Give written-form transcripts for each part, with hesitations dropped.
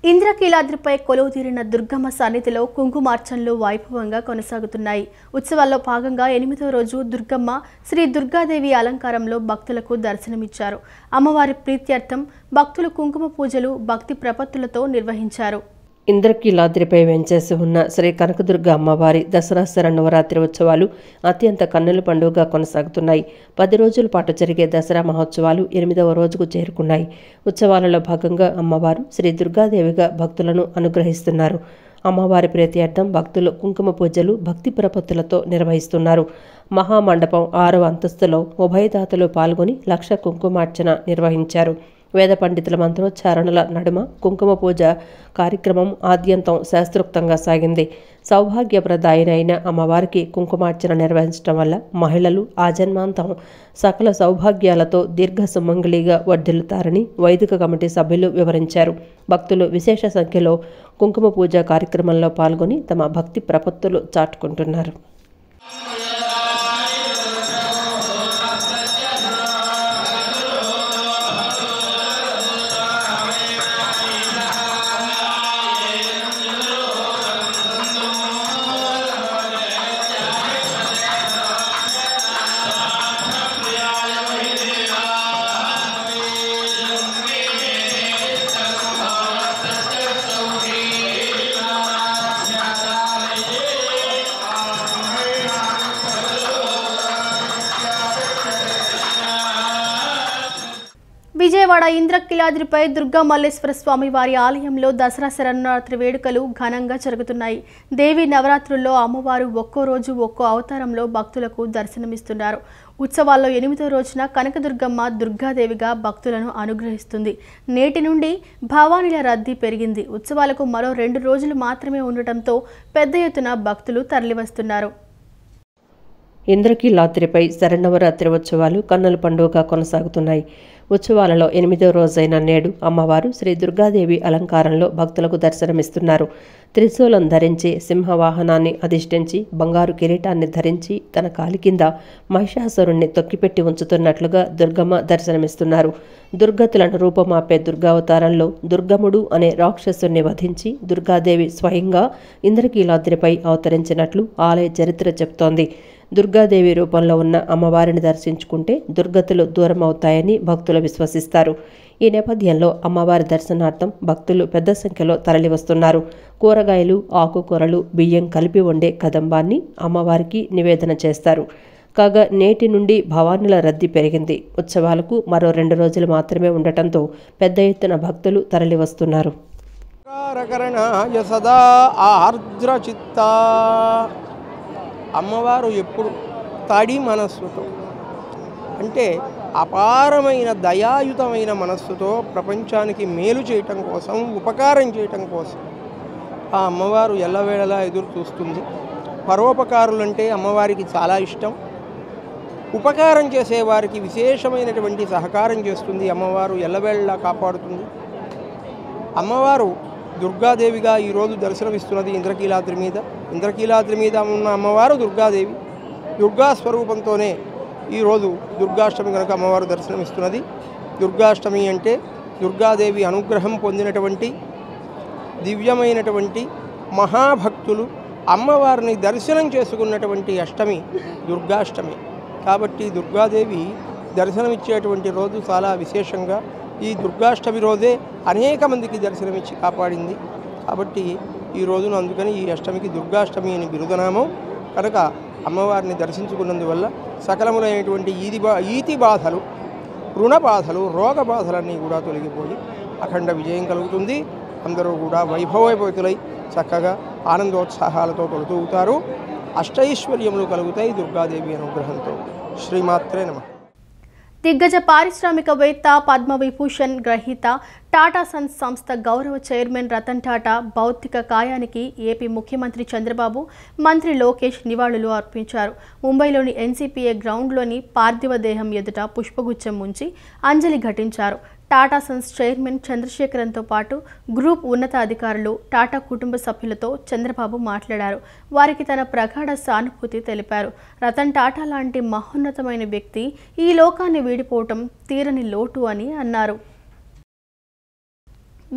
ఇంద్రకీలాద్రిపై కొలువుతీరిన దుర్గమ్మ సన్నిధిలో కుంకుమార్చనలు వైభవంగా కొనసాగుతున్నాయి. ఉత్సవాల్లో భాగంగా 8వ రోజు దుర్గమ్మ శ్రీ దుర్గాదేవి అలంకారంలో భక్తులకు దర్శనమిచ్చారు. అమ్మవారి ప్రీత్యర్థం భక్తులు కుంకుమ పూజలు భక్తి ప్రపత్తులతో నిర్వహించారు. ఇంద్రకీలాద్రిపై వెంచేసి ఉన్న శ్రీ కనకదుర్గ అమ్మవారి దసరా శరన్నవరాత్రి ఉత్సవాలు అత్యంత కన్నుల పండుగగా కొనసాగుతున్నాయి. 10 రోజుల పాటు జరిగే దసరా మహోత్సవాలు 8వ రోజుకు చేరుకున్నాయి. ఉత్సవాలలో భాగంగా అమ్మవారు శ్రీ దుర్గాదేవిగా భక్తులను అనుగ్రహిస్తున్నారు. అమ్మవారి ప్రీత్యర్థం భక్తులు కుంకుమ పూజలు భక్తి ప్రపత్తులతో నిర్వహిస్తున్నారు. మహామండపం 6వ అంతస్తులో ఉభయదాతలు పాల్గొని లక్ష కుంకుమార్చన నిర్వహించారు. వేద పండితుల మంత్రోచ్చారణల నడుమ కుంకుమ పూజ కార్యక్రమం ఆద్యంతం శాస్త్రోక్తంగా సాగింది. సౌభాగ్యప్రదాయినైన అమ్మవారికి కుంకుమార్చన నిర్వహించడం వల్ల మహిళలు ఆజన్మాంతం సకల సౌభాగ్యాలతో దీర్ఘ సుమంగళిగా వర్ధిల్లుతారని వైదిక కమిటీ సభ్యులు వివరించారు. భక్తులు విశేష సంఖ్యలో కుంకుమ పూజ కార్యక్రమంలో పాల్గొని తమ భక్తి ప్రపత్తులు చాటుకుంటున్నారు. విజయవాడ ఇంద్రకీలాద్రిపై దుర్గా మల్లేశ్వర స్వామి వారి ఆలయంలో దసరా శరన్నవరాత్రి వేడుకలు ఘనంగా జరుగుతున్నాయి. దేవి నవరాత్రుల్లో అమ్మవారు ఒక్కో రోజు ఒక్కో అవతారంలో భక్తులకు దర్శనమిస్తున్నారు. ఉత్సవాల్లో 8వ రోజున కనకదుర్గమ్మ దుర్గాదేవిగా భక్తులను అనుగ్రహిస్తుంది. నేటి నుండి భవానీల రద్దీ పెరిగింది. ఉత్సవాలకు మరో 2 రోజులు మాత్రమే ఉండటంతో పెద్ద ఎత్తున భక్తులు తరలివస్తున్నారు. ఇంద్రకీలాద్రిపై శరన్నవరాత్రి ఉత్సవాలు కన్నుల పండుగగా కొనసాగుతున్నాయి. ఉత్సవాలలో 8వ రోజైన నేడు అమ్మవారు శ్రీ దుర్గాదేవి అలంకారంలో భక్తులకు దర్శనమిస్తున్నారు. త్రిశూలం ధరించి సింహవాహనాన్ని అధిష్ఠించి బంగారు కిరీటాన్ని ధరించి తన కాలి కింద మహిషాసురుణ్ణి తొక్కిపెట్టి ఉంచుతున్నట్లుగా దుర్గమ్మ దర్శనమిస్తున్నారు. దుర్గతులను రూపమాపే దుర్గావతారంలో దుర్గముడు అనే రాక్షసుని వధించి దుర్గాదేవి స్వయంగా ఇంద్రకీలాద్రిపై అవతరించినట్లు ఆలయ చరిత్ర చెబుతోంది. దుర్గాదేవి రూపంలో ఉన్న అమ్మవారిని దర్శించుకుంటే దుర్గతులు దూరమవుతాయని భక్తులు విశ్వసిస్తారు. ఈ నేపథ్యంలో అమ్మవారి దర్శనార్థం భక్తులు పెద్ద సంఖ్యలో తరలివస్తున్నారు. కూరగాయలు, ఆకుకూరలు, బియ్యం కలిపి వండే కదంబాన్ని అమ్మవారికి నివేదన చేస్తారు. కాగా నేటి నుండి భవానీల రద్దీ పెరిగింది. ఉత్సవాలకు మరో 2 రోజులు మాత్రమే ఉండటంతో పెద్ద ఎత్తున భక్తులు తరలివస్తున్నారు. అమ్మవారు ఎప్పుడు తడి మనస్సుతో అంటే అపారమైన దయాయుతమైన మనస్సుతో ప్రపంచానికి మేలు చేయటం కోసం, ఉపకారం చేయటం కోసం ఆ అమ్మవారు ఎల్లవేళలా ఎదురు చూస్తుంది. పరోపకారులంటే అమ్మవారికి చాలా ఇష్టం. ఉపకారం చేసేవారికి విశేషమైనటువంటి సహకారం చేస్తుంది. అమ్మవారు ఎల్లవేళలా కాపాడుతుంది. అమ్మవారు దుర్గాదేవిగా ఈరోజు దర్శనమిస్తున్నది ఇంద్రకీలాద్రి మీద. ఇంద్రకీలాద్రి మీద ఉన్న అమ్మవారు దుర్గాదేవి. దుర్గా స్వరూపంతోనే ఈరోజు దుర్గాష్టమి కనుక అమ్మవారు దర్శనమిస్తున్నది. దుర్గాష్టమి అంటే దుర్గాదేవి అనుగ్రహం పొందినటువంటి దివ్యమైనటువంటి మహాభక్తులు అమ్మవారిని దర్శనం చేసుకున్నటువంటి అష్టమి దుర్గాష్టమి. కాబట్టి దుర్గాదేవి దర్శనమిచ్చేటువంటి రోజు చాలా విశేషంగా ఈ దుర్గాష్టమి రోజే అనేక మందికి దర్శనమిచ్చి కాపాడింది. కాబట్టి ఈ రోజున అందుకని ఈ అష్టమికి దుర్గాష్టమి అని బిరుదనామం. కనుక అమ్మవారిని దర్శించుకున్నందువల్ల సకలములైనటువంటి ఈతి బాధలు, రుణ బాధలు, రోగ బాధలన్నీ కూడా తొలగిపోయి అఖండ విజయం కలుగుతుంది. అందరూ కూడా వైభవోపేతులై చక్కగా ఆనందోత్సాహాలతో తొలుతూగుతారు. అష్టైశ్వర్యములు కలుగుతాయి దుర్గాదేవి అనుగ్రహంతో. శ్రీమాత్రే నమః. దిగ్గజ పారిశ్రామికవేత్త పద్మవిభూషణ్ గ్రహీత టాటా సన్స్ సంస్థ గౌరవ చైర్మన్ రతన్ టాటా భౌతిక కాయానికి ఏపీ ముఖ్యమంత్రి చంద్రబాబు, మంత్రి లోకేష్ నివాళులు అర్పించారు. ముంబైలోని ఎన్సీపీఏ గ్రౌండ్లోని పార్థివ దేహం ఎదుట పుష్పగుచ్చం ఉంచి అంజలి ఘటించారు. టాటా సన్స్ చైర్మన్ చంద్రశేఖరన్తో పాటు గ్రూప్ ఉన్నతాధికారులు, టాటా కుటుంబ సభ్యులతో చంద్రబాబు మాట్లాడారు. వారికి తన ప్రగాఢ సానుభూతి తెలిపారు. రతన్ టాటా లాంటి మహోన్నతమైన వ్యక్తి ఈ లోకాన్ని వీడిపోవటం తీరని లోటు అని అన్నారు.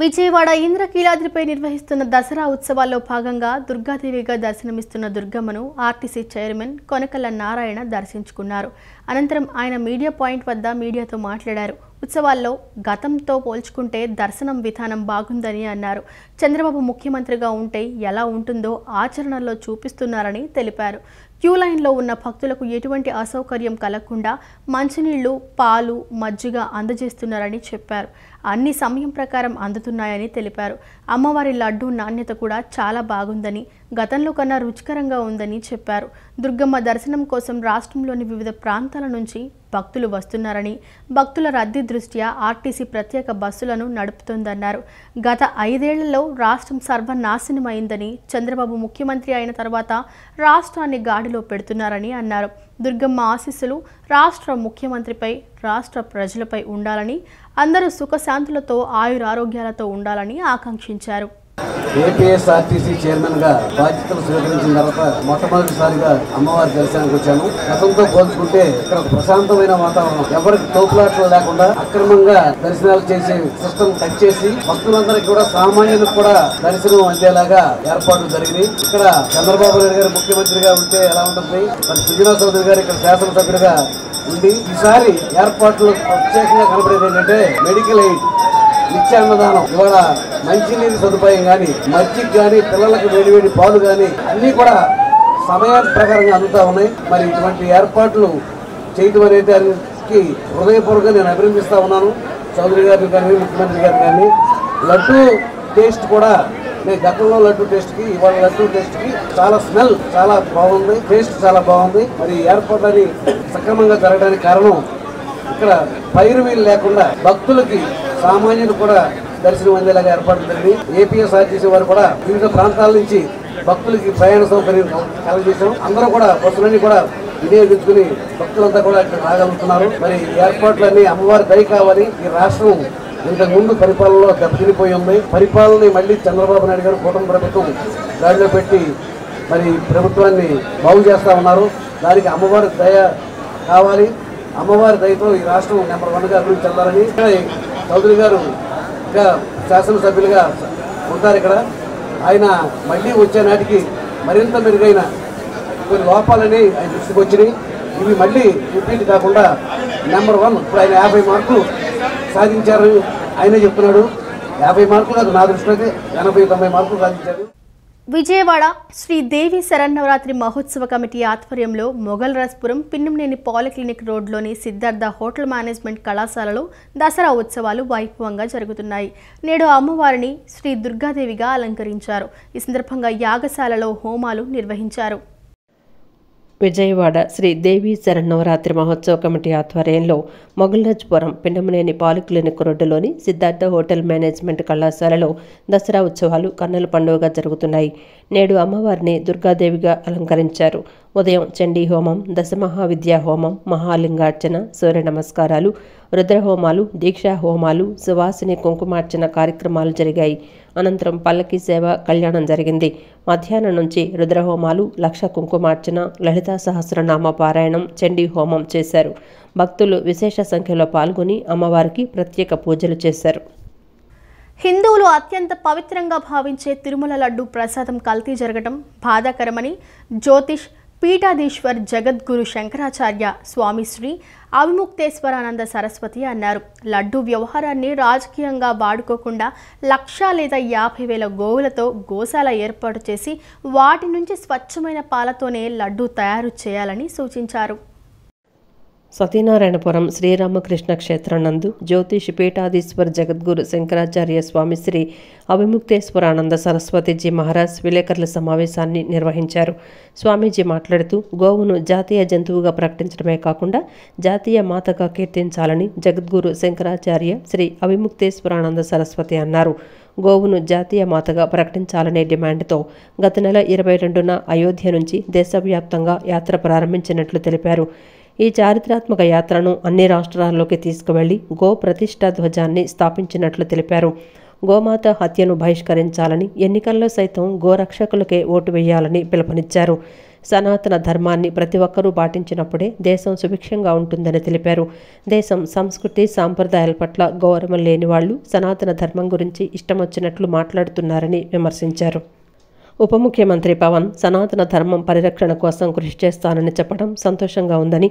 విజయవాడ ఇంద్రకీలాద్రిపై నిర్వహిస్తున్న దసరా ఉత్సవాల్లో భాగంగా దుర్గాదేవిగా దర్శనమిస్తున్న దుర్గమ్మను ఆర్టీసీ చైర్మన్ కొనకళ్ళ నారాయణ దర్శించుకున్నారు. అనంతరం ఆయన మీడియా పాయింట్ వద్ద మీడియాతో మాట్లాడారు. ఉత్సవాల్లో గతంతో పోల్చుకుంటే దర్శనం విధానం బాగుందని అన్నారు. చంద్రబాబు ముఖ్యమంత్రిగా ఉంటే ఎలా ఉంటుందో ఆచరణలో చూపిస్తున్నారని తెలిపారు. క్యూ లైన్లో ఉన్న భక్తులకు ఎటువంటి అసౌకర్యం కలగకుండా మంచినీళ్లు, పాలు, మజ్జిగ అందజేస్తున్నారని చెప్పారు. అన్ని సమయం ప్రకారం అందుతున్నాయని తెలిపారు. అమ్మవారి లడ్డూ నాణ్యత కూడా చాలా బాగుందని, గతంలో కన్నా రుచికరంగా ఉందని చెప్పారు. దుర్గమ్మ దర్శనం కోసం రాష్ట్రంలోని వివిధ ప్రాంతాల నుంచి భక్తులు వస్తున్నారని, భక్తుల రద్దీ దృష్ట్యా ఆర్టీసీ ప్రత్యేక బస్సులను నడుపుతోందన్నారు. గత 5 ఏళ్లలో రాష్ట్రం సర్వనాశనమైందని, చంద్రబాబు ముఖ్యమంత్రి అయిన తర్వాత రాష్ట్రాన్ని గాడిలో పెడుతున్నారని అన్నారు. దుర్గమ్మ ఆశీస్సులు రాష్ట్ర ముఖ్యమంత్రిపై, రాష్ట్ర ప్రజలపై ఉండాలని, అందరూ సుఖశాంతులతో ఆయురారోగ్యాలతో ఉండాలని ఆకాంక్షించారు. ఏపీఎస్ఆర్టీసీ చైర్మన్ గా బాధ్యతలు స్వీకరించిన తర్వాత మొట్టమొదటిసారిగా అమ్మవారి దర్శనానికి వచ్చాను. గతంతో పోల్చుకుంటే ఇక్కడ ప్రశాంతమైన వాతావరణం, ఎవరికి తోపులాట్లు లేకుండా అక్రమంగా దర్శనాలు చేసే సిస్టమ్ కట్ చేసి భక్తులందరికీ కూడా, సామాన్యులకు కూడా దర్శనం అందేలాగా ఏర్పాట్లు జరిగినాయి. ఇక్కడ చంద్రబాబు నాయుడు గారు ముఖ్యమంత్రిగా ఉంటే ఎలా ఉంటుంది, మరి సుజనా చౌదరి గారు ఇక్కడ శాసనసభ్యులుగా ఉండి ఈసారి ఏర్పాట్లు ప్రత్యేకంగా కనపడేది ఏంటంటే మెడికల్ ఎయిడ్, నిత్యాన్నదానం, ఇవాళ మంచినీరు సదుపాయం కానీ, మజ్జిగ కానీ, పిల్లలకు వేడివేడి పాలు కానీ అన్నీ కూడా సమయం ప్రకారంగా అందుతా ఉన్నాయి. మరి ఇటువంటి ఏర్పాట్లు చేయడం అనేది దానికి హృదయపూర్వకంగా నేను అభినందిస్తూ ఉన్నాను. చౌదరి గారిని కానీ, ముఖ్యమంత్రి గారిని కానీ. లడ్డు టేస్ట్ కూడా, నేను గతంలో లడ్డు టేస్ట్కి ఇవాళ లడ్డు టేస్ట్కి చాలా స్మెల్ చాలా బాగుంది, టేస్ట్ చాలా బాగుంది. మరి ఏర్పాట్లని సక్రమంగా జరగడానికి కారణం ఇక్కడ పైరు వీలు లేకుండా భక్తులకి, సామాన్యులు కూడా దర్శనం అందేలాగా ఏర్పాట్లు జరిగింది. ఏపీఎస్ఆర్టీసీ వారు కూడా వివిధ ప్రాంతాల నుంచి భక్తులకి ప్రయాణ సౌకర్యం కలగజేశాం. అందరూ కూడా బస్సులన్నీ కూడా వినియోగించుకుని భక్తులంతా కూడా ఇక్కడ రాగలుగుతున్నారు. మరి ఏర్పాట్లన్నీ అమ్మవారి దయ కావాలి. ఈ రాష్ట్రం ఇంతకు ముందు పరిపాలనలో దెబ్బతినిపోయి ఉంది. పరిపాలనని మళ్ళీ చంద్రబాబు నాయుడు గారు కూటమి ప్రభుత్వం గాడిలో పెట్టి మరి ప్రభుత్వాన్ని బాగు చేస్తా ఉన్నారు. దానికి అమ్మవారి దయ కావాలి. అమ్మవారి దయతో ఈ రాష్ట్రం నెంబర్ 1గా అభివృద్ధి చెందాలని చౌదరి గారు ఇంకా శాసనసభ్యులుగా ఉంటారు. ఇక్కడ ఆయన మళ్ళీ వచ్చే నాటికి మరింత మెరుగైన కొన్ని లోపాలని ఆయన దృష్టికి వచ్చినాయి. ఇవి మళ్ళీ రిపీట్ కాకుండా నెంబర్ 1, ఇప్పుడు ఆయన 50 మార్కులు సాధించారని ఆయనే చెప్తున్నాడు. 50 మార్కులు కాదు, నా దృష్టిలో 80-90 మార్కులు సాధించారు. విజయవాడ శ్రీ దేవి శరన్నవరాత్రి మహోత్సవ కమిటీ ఆధ్వర్యంలో మొగల్రాజ్పురం పిన్నంనేని పాలిక్లినిక్ రోడ్లోని సిద్ధార్థ హోటల్ మేనేజ్మెంట్ కళాశాలలో దసరా ఉత్సవాలు వైభవంగా జరుగుతున్నాయి. నేడు అమ్మవారిని శ్రీ దుర్గాదేవిగా అలంకరించారు. ఈ సందర్భంగా యాగశాలలో హోమాలు నిర్వహించారు. విజయవాడ శ్రీ దేవి శరన్నవరాత్రి మహోత్సవ కమిటీ ఆధ్వర్యంలో మొగల్రాజ్పురం పిన్నమనేని పాలిక్లినిక్ రోడ్డులోని సిద్ధార్థ హోటల్ మేనేజ్మెంట్ కళాశాలలో దసరా ఉత్సవాలు కన్నుల పండుగగా జరుగుతున్నాయి. నేడు అమ్మవారిని దుర్గాదేవిగా అలంకరించారు. ఉదయం చండీ హోమం, దశమహావిద్యా హోమం, మహాలింగార్చన, సూర్య నమస్కారాలు, రుద్రహోమాలు, దీక్షా హోమాలు, సువాసిని కుంకుమార్చన కార్యక్రమాలు జరిగాయి. అనంతరం పల్లకి సేవ, కళ్యాణం జరిగింది. మధ్యాహ్నం నుంచి రుద్రహోమాలు, లక్ష కుంకుమార్చన, లలితా సహస్రనామ పారాయణం, చండీ హోమం చేశారు. భక్తులు విశేష సంఖ్యలో పాల్గొని అమ్మవారికి ప్రత్యేక పూజలు చేశారు. హిందువులు అత్యంత పవిత్రంగా భావించే తిరుమల లడ్డు ప్రసాదం కల్తీ జరగడం బాధాకరమని జ్యోతిష్ పీఠాధీశ్వర్ జగద్గురు శంకరాచార్య స్వామి శ్రీ అవిముక్తేశ్వరానంద సరస్వతి అన్నారు. లడ్డు వ్యవహారాన్ని రాజకీయంగా వాడుకోకుండా 1,00,000 లేదా 50,000 గోవులతో గోశాల ఏర్పాటు చేసి వాటి నుంచి స్వచ్ఛమైన పాలతోనే లడ్డు తయారు చేయాలని సూచించారు. సత్యనారాయణపురం శ్రీరామకృష్ణ క్షేత్రం నందు జ్యోతిష్ పీఠాధీశ్వర్ జగద్గురు శంకరాచార్య స్వామి శ్రీ అవిముక్తేశ్వరానంద సరస్వతిజీ మహారాజ్ విలేకరుల సమావేశాన్ని నిర్వహించారు. స్వామీజీ మాట్లాడుతూ గోవును జాతీయ జంతువుగా ప్రకటించడమే కాకుండా జాతీయ మాతగా కీర్తించాలని జగద్గురు శంకరాచార్య శ్రీ అవిముక్తేశ్వరానంద సరస్వతి అన్నారు. గోవును జాతీయ మాతగా ప్రకటించాలనే డిమాండ్తో గత నెల 22న అయోధ్య నుంచి దేశవ్యాప్తంగా యాత్ర ప్రారంభించినట్లు తెలిపారు. ఈ చారిత్రాత్మక యాత్రను అన్ని రాష్ట్రాల్లోకి తీసుకువెళ్లి గో ప్రతిష్ఠా ధ్వజాన్ని స్థాపించినట్లు తెలిపారు. గోమాత హత్యను బహిష్కరించాలని, ఎన్నికల్లో సైతం గోరక్షకులకే ఓటు వేయాలని పిలుపునిచ్చారు. సనాతన ధర్మాన్ని ప్రతి ఒక్కరూ పాటించినప్పుడే దేశం సుభిక్షంగా ఉంటుందని తెలిపారు. దేశం సంస్కృతి సాంప్రదాయాల పట్ల గౌరవం లేని వాళ్లు సనాతన ధర్మం గురించి ఇష్టం వచ్చినట్లు మాట్లాడుతున్నారని విమర్శించారు. ఉప ముఖ్యమంత్రి పవన్ సనాతన ధర్మం పరిరక్షణ కోసం కృషి చేస్తానని చెప్పడం సంతోషంగా ఉందని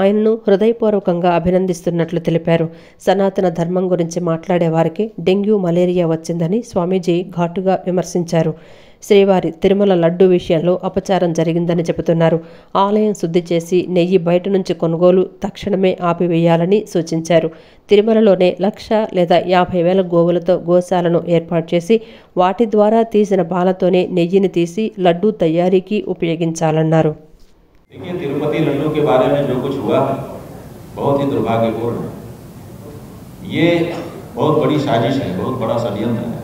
ఆయనను హృదయపూర్వకంగా అభినందిస్తున్నట్లు తెలిపారు. సనాతన ధర్మం గురించి మాట్లాడే వారికి డెంగ్యూ మలేరియా వచ్చిందని స్వామీజీ ఘాటుగా విమర్శించారు. శ్రీవారి తిరుమల లడ్డు విషయంలో అపచారం జరిగిందని చెబుతున్నారు. ఆలయం శుద్ధి చేసి నెయ్యి బయట నుంచి కొనుగోలు తక్షణమే ఆపివేయాలని సూచించారు. తిరుమలలోనే 1,00,000 లేదా 50,000 గోవులతో గోశాలను ఏర్పాటు చేసి వాటి ద్వారా తీసిన పాలతోనే నెయ్యిని తీసి లడ్డూ తయారీకి ఉపయోగించాలన్నారు. तिरुपति लड्डू के बारे में जो कुछ हुआ है बहुत ही दुर्भाग्यपूर्ण है। ये बहुत बड़ी साजिश है, बहुत बड़ा षड्यंत्र है।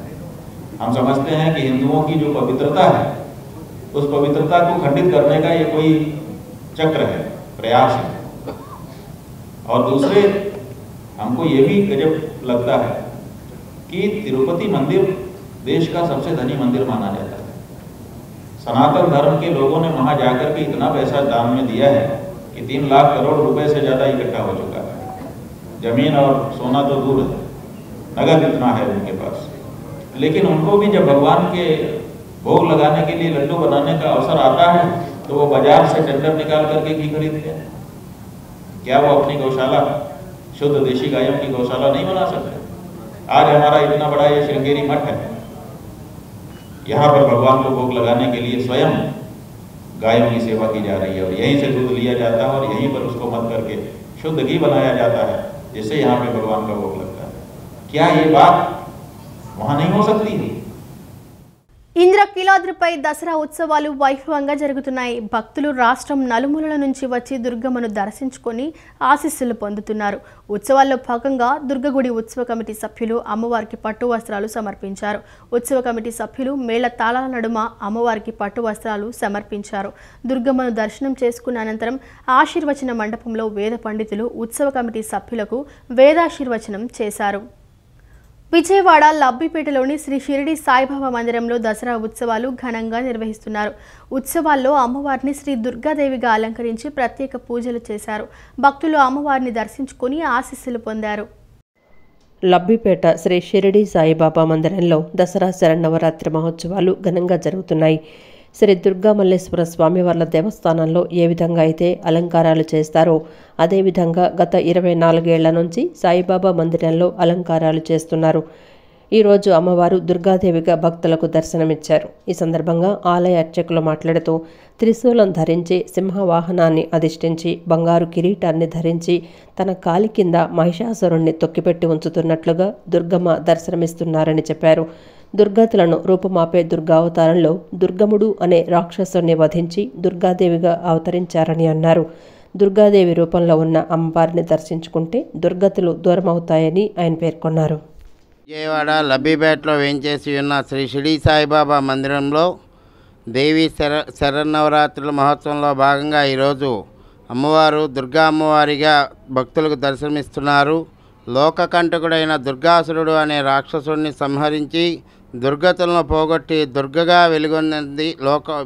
हम समझते हैं कि हिंदुओं की जो पवित्रता है उस पवित्रता को खंडित करने का ये कोई चक्र है, प्रयास है। और दूसरे हमको ये भी गजब लगता है कि तिरुपति मंदिर देश का सबसे धनी मंदिर माना जाता है। सनातन धर्म के लोगों ने वहाँ जाकर के इतना पैसा दान में दिया है कि 3 लाख करोड़ रुपए से ज़्यादा इकट्ठा हो चुका है। जमीन और सोना तो दूर है, नगद इतना है उनके पास। लेकिन उनको भी जब भगवान के भोग लगाने के लिए लड्डू बनाने का अवसर आता है तो वो बाजार से टेंडर निकाल करके घी खरीदते हैं। क्या वो अपनी गौशाला शुद्ध देशी गायों की गौशाला नहीं बना सकते? आज हमारा इतना बड़ा ये श्रृंगेरी मठ है, यहाँ पर भगवान को भोग लगाने के लिए स्वयं गायों की सेवा की जा रही है और यहीं से दूध लिया जाता है और यहीं पर उसको मत करके शुद्ध घी बनाया जाता है जिससे यहाँ पे भगवान का भोग लगता है। क्या ये बात वहाँ नहीं हो सकती है? ఇంద్రకీలాద్రిపై దసరా ఉత్సవాలు వైభవంగా జరుగుతున్నాయి. భక్తులు రాష్ట్రం నలుమూలల నుంచి వచ్చి దుర్గమ్మను దర్శించుకొని ఆశీస్సులు పొందుతున్నారు. ఉత్సవాల్లో భాగంగా దుర్గగుడి ఉత్సవ కమిటీ సభ్యులు అమ్మవారికి పట్టు వస్త్రాలు సమర్పించారు. ఉత్సవ కమిటీ సభ్యులు మేళ తాళాల నడుమ అమ్మవారికి పట్టు వస్త్రాలు సమర్పించారు. దుర్గమ్మను దర్శనం చేసుకున్న అనంతరం ఆశీర్వచన మండపంలో వేద పండితులు ఉత్సవ కమిటీ సభ్యులకు వేదాశీర్వచనం చేశారు. విజయవాడ లబ్బిపేటలోని శ్రీ షిరిడి సాయిబాబా మందిరంలో దసరా ఉత్సవాలు ఘనంగా నిర్వహిస్తున్నారు. ఉత్సవాల్లో అమ్మవారిని శ్రీ దుర్గాదేవిగా అలంకరించి ప్రత్యేక పూజలు చేశారు. భక్తులు అమ్మవారిని దర్శించుకొని ఆశీస్సులు పొందారు. లబ్బిపేట శ్రీ షిరిడి సాయిబాబా మందిరంలో దసరా శరన్నవరాత్రి మహోత్సవాలు ఘనంగా జరుగుతున్నాయి. శ్రీ దుర్గా మల్లేశ్వర స్వామివార్ల దేవస్థానంలో ఏ విధంగా అయితే అలంకారాలు చేస్తారో అదేవిధంగా గత 24 ఏళ్ల నుంచి సాయిబాబా మందిరంలో అలంకారాలు చేస్తున్నారు. ఈరోజు అమ్మవారు దుర్గాదేవిగా భక్తులకు దర్శనమిచ్చారు. ఈ సందర్భంగా ఆలయ అర్చకులు మాట్లాడుతూ త్రిశూలం ధరించి సింహవాహనాన్ని అధిష్ఠించి బంగారు కిరీటాన్ని ధరించి తన కాలి కింద మహిషాసురుణ్ణి తొక్కిపెట్టి ఉంచుతున్నట్లుగా దుర్గమ్మ దర్శనమిస్తున్నారని చెప్పారు. దుర్గతులను రూపుమాపే దుర్గావతారంలో దుర్గముడు అనే రాక్షసుని వధించి దుర్గాదేవిగా అవతరించారని అన్నారు. దుర్గాదేవి రూపంలో ఉన్న అమ్మవారిని దర్శించుకుంటే దుర్గతులు దూరమవుతాయని ఆయన పేర్కొన్నారు. విజయవాడ లబ్బిపేటలో వేంచేసి ఉన్న శ్రీ షిరిడి సాయిబాబా మందిరంలో దేవి శరన్నవరాత్రుల మహోత్సవంలో భాగంగా ఈరోజు అమ్మవారు దుర్గా అమ్మవారిగా భక్తులకు దర్శనమిస్తున్నారు. లోకకంటకుడైన దుర్గాసురుడు అనే రాక్షసుడిని సంహరించి దుర్గతులను పోగొట్టి దుర్గగా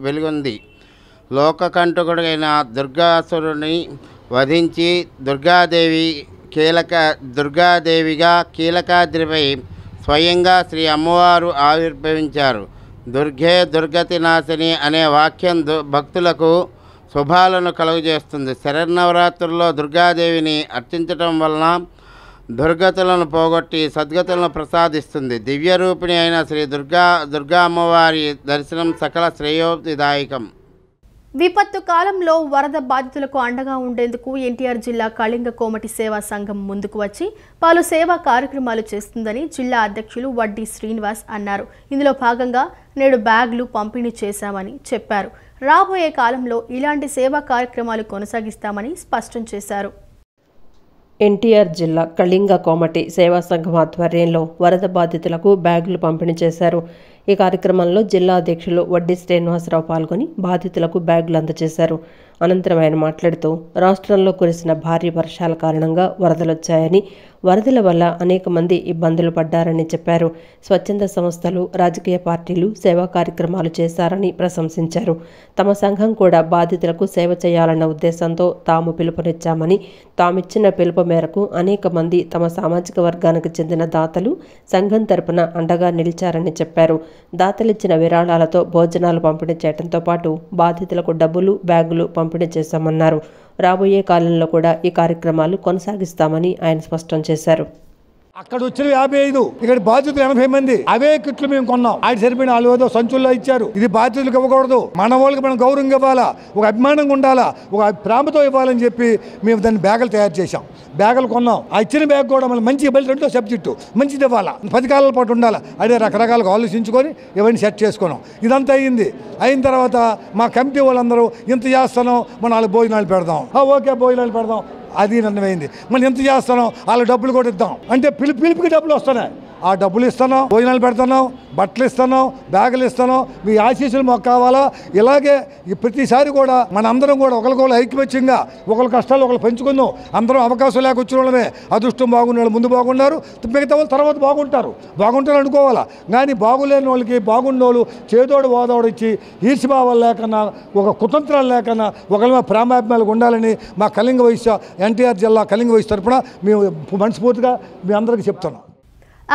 వెలుగొంది. లోకకంటకుడైన దుర్గాసురుడిని వధించి దుర్గాదేవిగా కీలకాద్రిపై స్వయంగా శ్రీ అమ్మవారు ఆవిర్భవించారు. దుర్గే దుర్గతి నాశిని అనే వాక్యం భక్తులకు శుభాలను కలుగజేస్తుంది. శరన్నవరాత్రుల్లో దుర్గాదేవిని అర్చించటం వలన దుర్గతులను పోగొట్టి సద్గతులను ప్రసాదిస్తుంది. దివ్యరూపిణి అయిన శ్రీ దుర్గా అమ్మవారి దర్శనం సకల శ్రేయోదాయకం. విపత్తు కాలంలో వరద బాధితులకు అండగా ఉండేందుకు ఎన్టీఆర్ జిల్లా కళింగ కోమటి సేవా సంఘం ముందుకు వచ్చి పలు సేవా కార్యక్రమాలు చేస్తుందని జిల్లా అధ్యక్షులు వడ్డీ శ్రీనివాస్ అన్నారు. ఇందులో భాగంగా నేడు బ్యాగులు పంపిణీ చేశామని చెప్పారు. రాబోయే కాలంలో ఇలాంటి సేవా కార్యక్రమాలు కొనసాగిస్తామని స్పష్టం చేశారు. ఎన్టీఆర్ జిల్లా కళింగ కోమటి సేవా సంఘం ఆధ్వర్యంలో వరద బాధితులకు బ్యాగులు పంపిణీ చేశారు. ఈ కార్యక్రమంలో జిల్లా అధ్యక్షులు వడ్డీ శ్రీనివాసరావు పాల్గొని బాధితులకు బ్యాగులు అందజేశారు. అనంతరం ఆయన మాట్లాడుతూ రాష్ట్రంలో కురిసిన భారీ వర్షాల కారణంగా వరదలొచ్చాయని, వరదల వల్ల అనేక మంది ఇబ్బందులు పడ్డారని చెప్పారు. స్వచ్ఛంద సంస్థలు, రాజకీయ పార్టీలు సేవా కార్యక్రమాలు చేశారని ప్రశంసించారు. తమ సంఘం కూడా బాధితులకు సేవ చేయాలన్న ఉద్దేశంతో తాము పిలుపునిచ్చామని, తామిచ్చిన పిలుపు మేరకు అనేక మంది తమ సామాజిక వర్గానికి చెందిన దాతలు సంఘం తరపున అండగా నిలిచారని చెప్పారు. దాతలిచ్చిన విరాళాలతో భోజనాలు పంపిణీ చేయడంతో పాటు బాధితులకు డబ్బులు, బ్యాగులు పంపిణీ చేశామన్నారు. రాబోయే కాలంలో కూడా ఈ కార్యక్రమాలు కొనసాగిస్తామని ఆయన స్పష్టం చేశారు. అక్కడ వచ్చిన 55, ఇక్కడ బాధితులు 80 మంది. అవే కిట్లు మేము కొన్నాం. ఆయన సరిపోయిన వాళ్ళు ఏదో సంచుల్లో ఇచ్చారు. ఇది బాధితులకు ఇవ్వకూడదు, మన వాళ్ళకి మనం గౌరవంగా ఇవ్వాలా, ఒక అభిమానంగా ఉండాలా, ఒక ప్రేమతో ఇవ్వాలని చెప్పి మేము దాన్ని బ్యాగులు తయారు చేశాం. బ్యాగులు కొన్నాం. ఆ ఇచ్చిన బ్యాగ్ కూడా మళ్ళీ మంచి ఇవ్వాలి, రెండో సబ్జెక్టు మంచిది ఇవ్వాలా, 10 కాలాల పాటు ఉండాలి. అదే రకరకాలుగా ఆలోచించుకొని ఇవన్నీ సెట్ చేసుకున్నాం. ఇదంతా అయింది. అయిన తర్వాత మా కమిటీ వాళ్ళందరూ ఇంత చేస్తాను, మన వాళ్ళకి భోజనాలు పెడదాం, ఓకే భోజనాలు పెడదాం, అది నిర్ణయమైంది. మళ్ళీ ఎంత చేస్తాను, వాళ్ళ డబ్బులు కూడా ఇద్దాం అంటే పిలుపుకి డబ్బులు వస్తున్నాయి. ఆ డబ్బులు ఇస్తున్నాం, భోజనాలు పెడుతున్నాం, బట్టలు ఇస్తున్నాం, బ్యాగులు ఇస్తున్నాం. మీ ఆశీస్సులు మాకు కావాలా. ఇలాగే ప్రతిసారి కూడా మన అందరం కూడా ఒకరికొకరు ఐక్యమత్యంగా ఒకరి కష్టాలు ఒకరు పెంచుకుందాం. అందరం అవకాశం లేక వచ్చిన వాళ్ళమే. అదృష్టం బాగున్న వాళ్ళు ముందు బాగున్నారు, మిగతా వాళ్ళు తర్వాత బాగుంటారు అనుకోవాలా. కానీ బాగులేని వాళ్ళకి బాగున్న వాళ్ళు చేదోడు వాదోడు ఇచ్చి ఈర్ష్యభావాలు లేకన్నా, ఒక కుతంత్రాలు లేకన్నా ఒకరి మీద ప్రేమాభిమానాలు ఉండాలని మా కళింగ వైశ్య ఎన్టీఆర్ జిల్లా కళింగ వైశ్య తరఫున మేము మనస్ఫూర్తిగా మీ అందరికీ చెప్తున్నాం.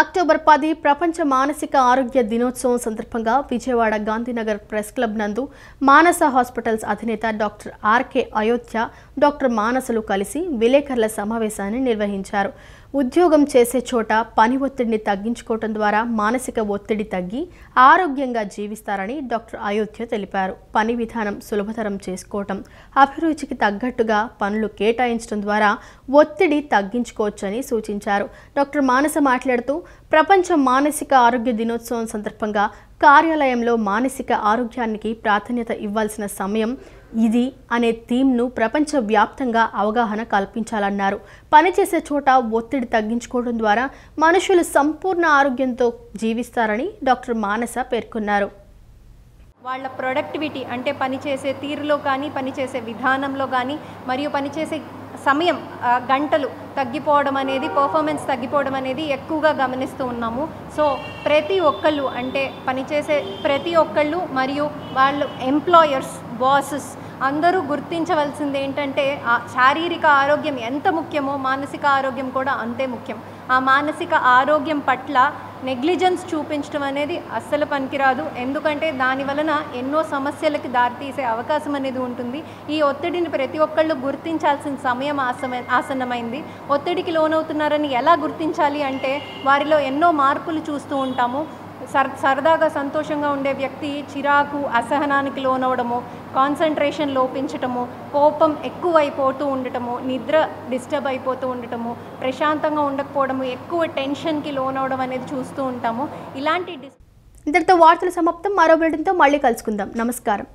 అక్టోబర్ 10 ప్రపంచ మానసిక ఆరోగ్య దినోత్సవం సందర్భంగా విజయవాడ గాంధీనగర్ ప్రెస్ క్లబ్ నందు మానస హాస్పిటల్స్ అధినేత డాక్టర్ ఆర్కే అయోధ్య, డాక్టర్ మానసలు కలిసి విలేకరుల సమావేశాన్ని నిర్వహించారు. ఉద్యోగం చేసే చోట పని ఒత్తిడిని తగ్గించుకోవడం ద్వారా మానసిక ఒత్తిడి తగ్గి ఆరోగ్యంగా జీవిస్తారని డాక్టర్ అయోధ్య తెలిపారు. పని విధానం సులభతరం చేసుకోవటం, అభిరుచికి తగ్గట్టుగా పనులు కేటాయించడం ద్వారా ఒత్తిడి తగ్గించుకోవచ్చని సూచించారు. డాక్టర్ మానస మాట్లాడుతూ ప్రపంచ మానసిక ఆరోగ్య దినోత్సవం సందర్భంగా కార్యాలయంలో మానసిక ఆరోగ్యానికి ప్రాధాన్యత ఇవ్వాల్సిన సమయం ఇది అనే థీమ్ను ప్రపంచవ్యాప్తంగా అవగాహన కల్పించాలన్నారు. పనిచేసే చోట ఒత్తిడి తగ్గించుకోవడం ద్వారా మనుషులు సంపూర్ణ ఆరోగ్యంతో జీవిస్తారని డాక్టర్ మానస పేర్కొన్నారు. వాళ్ళ ప్రొడక్టివిటీ అంటే పనిచేసే తీరులో కానీ, పనిచేసే విధానంలో కానీ, మరియు పనిచేసే సమయం గంటలు తగ్గిపోవడం అనేది, పర్ఫార్మెన్స్ తగ్గిపోవడం అనేది ఎక్కువగా గమనిస్తూ ఉన్నాము. సో ప్రతి ఒక్కళ్ళు అంటే పనిచేసే ప్రతి ఒక్కళ్ళు మరియు వాళ్ళు ఎంప్లాయర్స్, బాసెస్ అందరూ గుర్తించవలసింది ఏంటంటే శారీరక ఆరోగ్యం ఎంత ముఖ్యమో మానసిక ఆరోగ్యం కూడా అంతే ముఖ్యం. ఆ మానసిక ఆరోగ్యం పట్ల నెగ్లిజెన్స్ చూపించడం అనేది అస్సలు పనికిరాదు. ఎందుకంటే దాని వలన ఎన్నో సమస్యలకి దారితీసే అవకాశం అనేది ఉంటుంది. ఈ ఒత్తిడిని ప్రతి ఒక్కళ్ళు గుర్తించాల్సిన సమయం ఆసన్నమైంది. ఒత్తిడికి లోనవుతున్నారని ఎలా గుర్తించాలి అంటే వారిలో ఎన్నో మార్పులు చూస్తూ ఉంటాము. సరదాగా సంతోషంగా ఉండే వ్యక్తి చిరాకు, అసహనానికి లోనవడము, కాన్సన్ట్రేషన్ లోపించటము, కోపం ఎక్కువైపోతూ ఉండటము, నిద్ర డిస్టర్బ్ అయిపోతూ ఉండటము, ప్రశాంతంగా ఉండకపోవడము, ఎక్కువ టెన్షన్కి లోనవడం అనేది చూస్తూ ఉంటాము. ఇలాంటి ఇంతటితో వార్తలు సమాప్తం. మరో బులెటిన్తో మళ్ళీ కలుసుకుందాం. నమస్కారం.